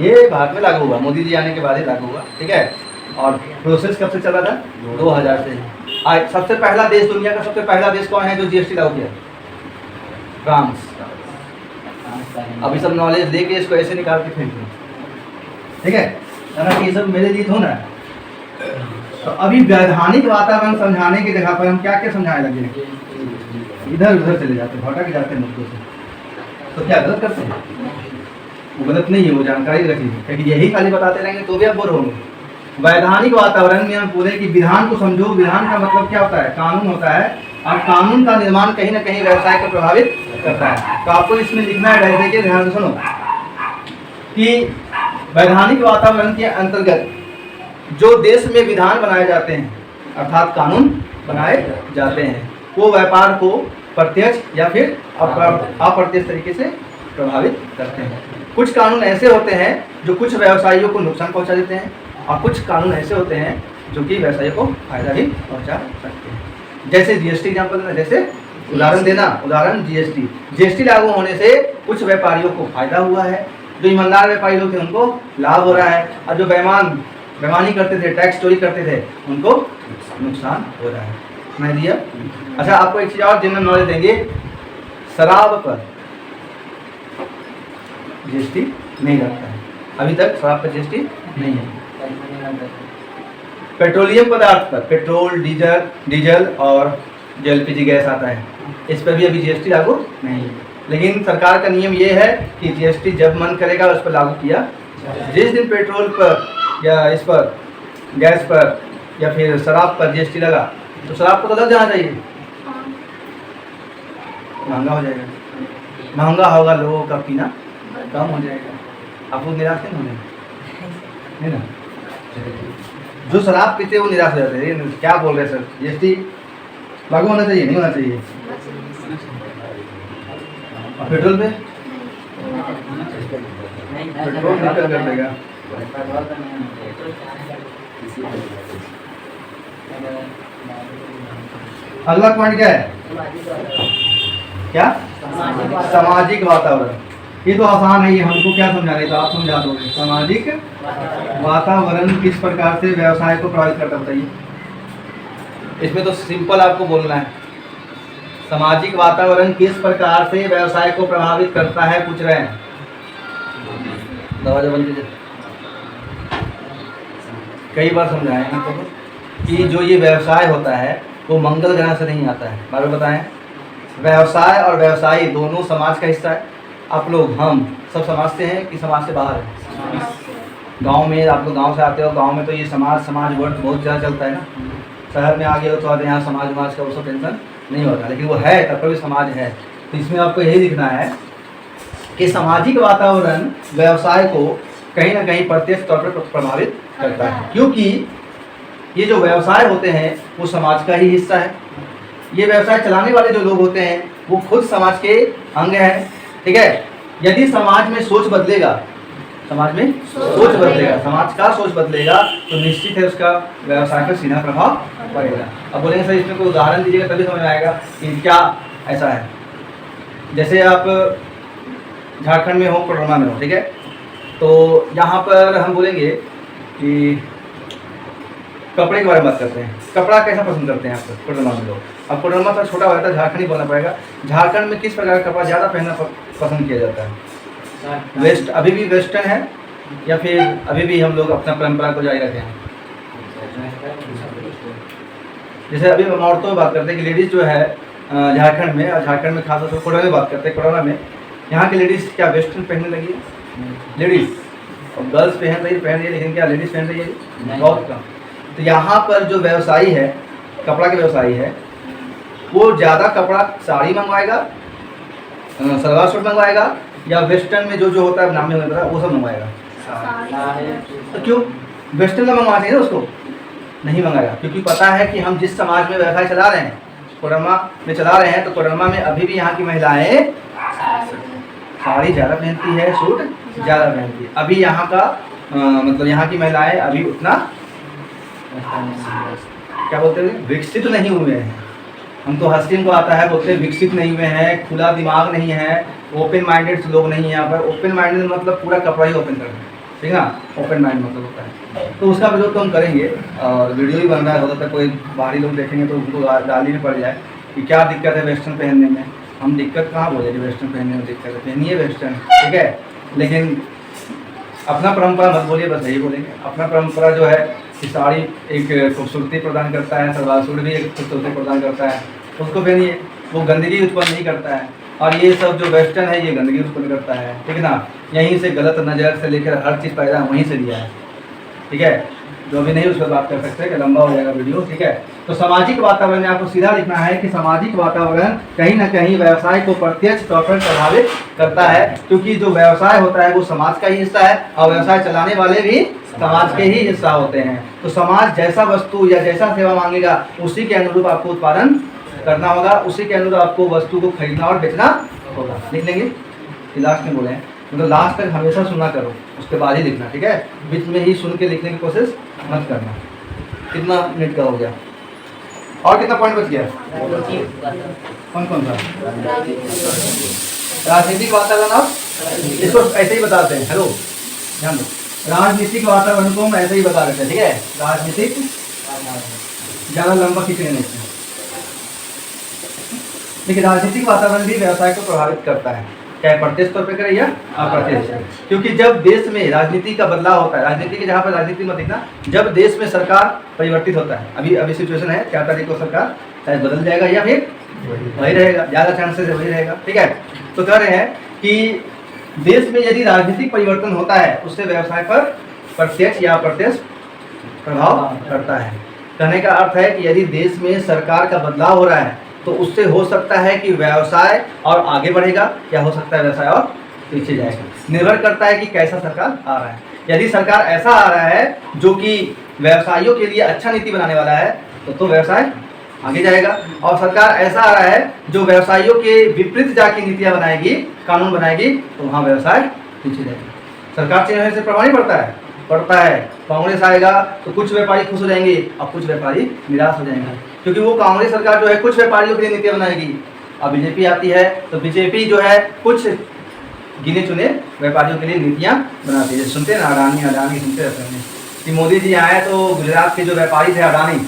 ये भारत में लागू हुआ, मोदी जी आने के बाद ही लागू हुआ। ठीक है। और प्रोसेस कब से चला था? 2000 से। आज सबसे पहला देश, दुनिया का सबसे पहला देश कौन है जो जीएसटी लागू किया? फ्रांस। अभी सब नॉलेज लेके इसको ऐसे निकाल के फेंक दो। ठीक है ना, कि ये सब मेरे लिए हो ना। तो अभी वैधानिक वातावरण समझाने की जगह पर हम क्या क्या समझाने लगे? इधर उधर चले जाते, भटक जाते हैं मुद्दों से। तो क्या गलत करते हैं? वो गलत नहीं है, वो जानकारी रखी है, क्योंकि यही खाली बताते रहेंगे तो भी आप बोर होंगे। वैधानिक वातावरण में हम बोले कि विधान को समझो। विधान का मतलब क्या होता है? कानून होता है, और कानून का निर्माण कहीं ना कहीं व्यवसाय को प्रभावित करता है। तो आपको इसमें लिखना है, डायरेक्ट देखिए, ध्यान से सुनो कि वैधानिक वातावरण के अंतर्गत जो देश में विधान बनाए जाते हैं अर्थात कानून बनाए जाते हैं, वो व्यापार को प्रत्यक्ष या फिर अप्रत्यक्ष तरीके से प्रभावित करते हैं। कुछ कानून ऐसे होते हैं जो कुछ व्यवसायियों को नुकसान पहुंचा देते हैं, और कुछ कानून ऐसे होते हैं जो कि व्यवसायियों को फायदा भी पहुंचा सकते हैं। जैसे जीएसटी एग्जाम्पल देना, जैसे उदाहरण देना, उदाहरण जीएसटी लागू होने से कुछ व्यापारियों को फायदा हुआ है, जो ईमानदार व्यापारी लोग थे उनको लाभ हो रहा है, और जो बेईमानी करते थे, टैक्स चोरी करते थे, उनको नुकसान हो रहा है। समझ लिया? अच्छा, आपको एक चीज और जनरल नॉलेज देंगे। शराब पर जीएसटी नहीं लगता है, अभी तक शराब पर जीएसटी नहीं है। पेट्रोलियम पदार्थ पर, पेट्रोल, डीजल और जो एलपीजी गैस आता है, इस पर भी अभी जीएसटी लागू नहीं है। लेकिन सरकार का नियम ये है कि जीएसटी जब मन करेगा उस पर लागू किया। जिस दिन पेट्रोल पर या इस पर गैस पर या फिर शराब पर जीएसटी लगा तो शराब को तो लग जाना चाहिए, महंगा हो जाएगा। महंगा होगा, लोगों का पीना कम हो जाएगा। आप लोग निराश नहीं होंगे, है ना? जो शराब पीते वो निराश हो जाते हैं। क्या बोल रहे हैं सर, जीएसटी लागू होना चाहिए, नहीं होना चाहिए? और पेट्रोल पे नहीं पेट्रोल निकल कर देगा। पेट्रोल तो नहीं होना अगला पॉइंट क्या है? क्या? सामाजिक वातावरण। ये तो आसान है, ये हमको क्या समझा रहे, तो आप समझा दोगे। सामाजिक वातावरण किस प्रकार से व्यवसाय को प्रभावित करता है बताइए। इसमें तो सिंपल आपको बोलना है, सामाजिक वातावरण किस प्रकार से व्यवसाय को प्रभावित करता है, पूछ रहे हैं। दरवाजा बंद कीजिए। कई बार समझाए हैं तो कि जो ये व्यवसाय होता है वो मंगल ग्रह से नहीं आता है। बार बार बताएं, व्यवसाय और व्यवसायी दोनों समाज का हिस्सा है। आप लोग, हम सब समझते हैं कि समाज से बाहर है। गांव में, आप लोग गांव से आते हो, गांव में तो ये समाज वर्ड बहुत ज़्यादा चलता है ना। शहर में आ गए हो तो यहाँ समाज का वो सब टेंशन नहीं होता, लेकिन वो है तब पर भी समाज है। तो इसमें आपको यही दिखना है कि सामाजिक वातावरण व्यवसाय को कहीं ना कहीं प्रत्यक्ष तौर पर प्रभावित करता है, क्योंकि ये जो व्यवसाय होते हैं वो समाज का ही हिस्सा है। ये व्यवसाय चलाने वाले जो लोग होते हैं वो खुद समाज के अंग हैं, ठीक है। यदि समाज में सोच बदलेगा, समाज में सोच बदलेगा, समाज का सोच बदलेगा, तो निश्चित है उसका व्यवसाय पर सीधा प्रभाव पड़ेगा। अब बोलेंगे सर इसमें कोई उदाहरण दीजिएगा तभी समझ में आएगा कि क्या ऐसा है। जैसे आप झारखंड में हो, कोडरमा में हो, ठीक है, तो यहाँ पर हम बोलेंगे कि कपड़े के बारे में बात करते हैं। कपड़ा कैसा पसंद करते हैं आप कोडरमा में लोग? अब कोडरमा तो छोटा होता है, झारखंड ही बोलना पड़ेगा। झारखंड में किस प्रकार का कपड़ा ज़्यादा पहनना पसंद किया जाता है? वेस्ट, अभी भी वेस्टर्न है या फिर अभी भी हम लोग अपना परंपरा को जारी रखे हैं? जैसे अभी हम औरतों में बात करते हैं कि लेडीज़ जो है झारखंड में, और झारखंड में खासतौर से कोडरमा में बात करते हैं। कोडरमा में यहाँ की लेडीज़ क्या वेस्टर्न पहनने लगी है? लेडीज़ और गर्ल्स पहन रही है, लेकिन क्या लेडीज़ पहन रही है? बहुत कम। तो यहाँ पर जो व्यवसायी है, कपड़ा के व्यवसायी है, वो ज़्यादा कपड़ा साड़ी मंगवाएगा, सलवार सूट मंगवाएगा, या वेस्टर्न में जो जो होता है नाम में होता है वो सब मंगवाएगा? तो क्यों वेस्टर्न का मंगवाना चाहिए ना उसको? नहीं मंगाएगा, क्योंकि पता है कि हम जिस समाज में व्यवसाय चला रहे हैं, कोडरमा में चला रहे हैं, तो कोडरमा में अभी भी यहाँ की महिलाएं साड़ी ज़्यादा पहनती है, सूट ज़्यादा पहनती है। अभी यहाँ का मतलब यहाँ की महिलाएं अभी उतना क्या बोलते हैं, विकसित नहीं हुए हैं। हम तो हंसी को आता है, बोलते हैं विकसित नहीं हुए हैं, खुला दिमाग नहीं है, ओपन माइंडेड लोग नहीं है यहाँ पर। ओपन माइंडेड मतलब पूरा कपड़ा ही ओपन कर रहे हैं, ठीक है ना। ओपन माइंड मतलब होता है, तो उसका प्रयोग तो हम करेंगे, और वीडियो ही बन रहा है। हो सकता है कोई बाहरी लोग देखेंगे तो उनको गाली में पड़ जाए कि क्या दिक्कत है वेस्टर्न पहनने में। हम दिक्कत कहाँ बोले कि वेस्टर्न पहनने में दिक्कत है, पहनिए वेस्टर्न, ठीक है, लेकिन अपना परंपरा मत बोलिए, बस यही बोलेंगे। अपना परंपरा जो है कि साड़ी एक खूबसूरती प्रदान करता है, सलवार सूट भी एक खूबसूरती प्रदान करता है, उसको पहनिए, वो गंदगी उत्पन्न नहीं करता है। और ये सब जो वेस्टर्न है ये गंदगी उत्पन्न करता है, ठीक है ना। यहीं से गलत नज़र से लेकर हर चीज़ पैदा वहीं से लिया है, ठीक है। जो भी नहीं उस पर बात कर सकते, कि लंबा हो जाएगा वीडियो, ठीक है। तो सामाजिक वातावरण में आपको सीधा लिखना है कि सामाजिक वातावरण कहीं ना कहीं व्यवसाय को प्रत्यक्ष तौर पर प्रभावित करता है, क्योंकि जो व्यवसाय होता है वो समाज का ही हिस्सा है, और व्यवसाय चलाने वाले भी समाज के ही हिस्सा होते हैं। तो समाज जैसा वस्तु या जैसा सेवा मांगेगा उसी के अनुरूप आपको उत्पादन करना होगा, उसी के अनुरूप आपको वस्तु को खरीदना और बेचना होगा। लिख लेंगे कि लास्ट में बोले, मतलब लास्ट तक हमेशा सुना करो, उसके बाद ही लिखना, ठीक है। बीच में ही सुन के लिखने की कोशिश मत करना। कितना मिनट का हो गया और कितना पॉइंट बच गया? कौन कौन सा? राजनीतिक वातावरण, और इसको ऐसे ही बताते हैं। हेलो, ध्यान दो, राजनीतिक वातावरण को हम ऐसे ही बता देते हैं, ठीक है। राजनीतिक, ज़्यादा लंबा खींचेंगे नहीं। लेकिन राजनीतिक वातावरण भी व्यवसाय को प्रभावित करता है, चाहे प्रत्यक्ष तौर पर करे या अप्रत्यक्ष। क्योंकि जब देश में राजनीति का बदलाव होता है, राजनीति के जहाँ पर राजनीति मत देखना, जब देश में सरकार परिवर्तित होता है, अभी सिचुएशन है 4 तारीख को सरकार शायद बदल जाएगा या फिर वही रहेगा, ज़्यादा चांसेस वही रहेगा, ठीक है। तो कह रहे हैं कि देश में यदि राजनीतिक परिवर्तन होता है उससे व्यवसाय पर प्रत्यक्ष या अप्रत्यक्ष प्रभाव करता है। कहने का अर्थ है कि यदि देश में सरकार का बदलाव हो रहा है तो उससे हो सकता है कि व्यवसाय और आगे बढ़ेगा, या हो सकता है व्यवसाय और पीछे जाएगा। निर्भर करता है कि कैसा सरकार आ रहा है। यदि सरकार ऐसा आ रहा है जो कि व्यवसायियों के लिए अच्छा नीति बनाने वाला है तो व्यवसाय आगे जाएगा। और सरकार ऐसा आ रहा है जो व्यवसायियों के विपरीत जाके नीतियां बनाएगी, कानून बनाएगी, तो वहाँ व्यवसाय पीछे जाएगा। सरकार चेंज होने से प्रभाव नहीं पड़ता है, पड़ता है। कांग्रेस आएगा तो कुछ व्यापारी खुश हो जाएंगे और कुछ व्यापारी निराश हो जाएंगे, क्योंकि वो कांग्रेस सरकार जो है कुछ व्यापारियों के लिए नीतियां बनाएगी। अब बीजेपी आती है तो बीजेपी जो है कुछ गिने चुने व्यापारियों के लिए नीतियां बनाती है। सुनते हैं ना, अडानी सुनते रहते हैं कि मोदी जी आए तो गुजरात के जो व्यापारी थे अडानी,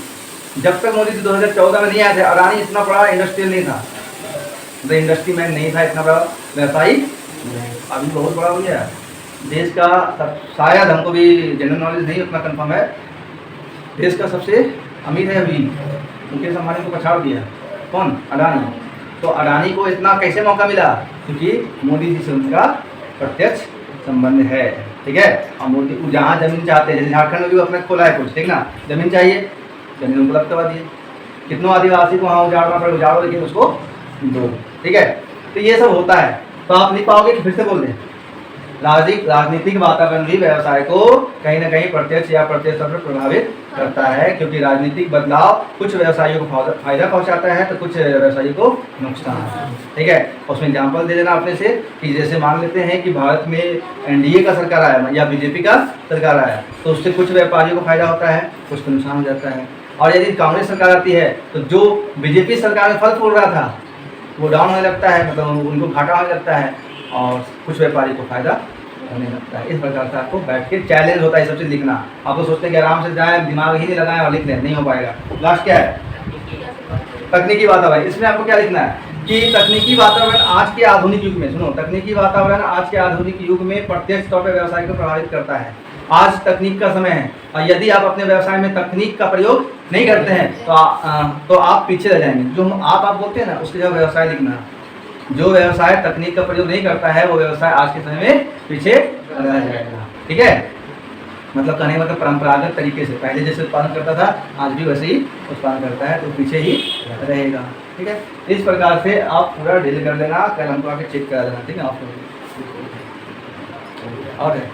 जब तक मोदी जी 2014 में नहीं आए थे, अडानी इतना बड़ा इंडस्ट्रियल नहीं था, मतलब इंडस्ट्री मैन नहीं था, इतना बड़ा व्यवसायी अभी बहुत बड़ा हो गया देश का। शायद हमको भी जनरल नॉलेज नहीं उतना कंफर्म है, देश का सबसे अमीर है अभी, मुकेश अंबानी को पछाड़ दिया। कौन? अडानी। तो अडानी को इतना कैसे मौका मिला? क्योंकि मोदी जी से उनका प्रत्यक्ष संबंध है, ठीक है। और मोदी जहाँ जमीन चाहते हैं, जैसे झारखंड में भी अपने खोला है कुछ, ठीक ना, जमीन चाहिए, जमीन उपलब्ध करवा दिए। कितनों आदिवासी को वहाँ उजाड़ना पड़े, उजाड़ो लेकिन उसको दो, ठीक है। तो ये सब होता है। तो आप लिख पाओगे कि फिर से बोल दें? राजनीतिक वातावरण भी व्यवसाय को कहीं ना कहीं प्रत्यक्ष या अप्रत्यक्ष तौर पर प्रभावित करता है, क्योंकि राजनीतिक बदलाव कुछ व्यवसायियों को फायदा पहुंचाता है तो कुछ व्यवसायियों को नुकसान, ठीक है। उसमें एग्जांपल दे देना अपने से कि जैसे मान लेते हैं कि भारत में एनडीए का सरकार आया या बीजेपी का सरकार आया, तो उससे कुछ व्यापारियों को फायदा होता है, कुछ को नुकसान हो जाता है। और यदि कांग्रेस सरकार आती है तो जो बीजेपी सरकार में फल फूल रहा था वो डाउन होने लगता है, मतलब उनको घाटा होने लगता है, और कुछ व्यापारी को फायदा होने लगता है। इस प्रकार से आपको बैठ के चैलेंज होता है सब चीज़ लिखना। आप तो सोचते हैं कि आराम से जाए, दिमाग ही नहीं लगाएं और लिख लें, नहीं हो पाएगा। लास्ट क्या है? तकनीकी वातावरण। इसमें आपको क्या लिखना है कि तकनीकी वातावरण आज के आधुनिक युग में, सुनो, तकनीकी वातावरण आज के आधुनिक युग में प्रत्यक्ष तौर पर व्यवसाय को प्रभावित करता है। आज तकनीक का समय है और यदि आप अपने व्यवसाय में तकनीक का प्रयोग नहीं करते हैं तो आप पीछे रह जाएंगे। जो आप बोलते हैं ना, उसके जगह व्यवसाय लिखना। जो व्यवसाय तकनीक का प्रयोग नहीं करता है वो व्यवसाय आज के समय में पीछे रह जाएगा, ठीक है। मतलब कहने का मतलब परंपरागत तरीके से पहले जैसे उत्पादन करता था आज भी वैसे ही उत्पादन करता है तो पीछे ही रहेगा, ठीक है। इस प्रकार से आप पूरा डील कर लेना, कल हमको आके चेक करा देना, ठीक है। आपको और है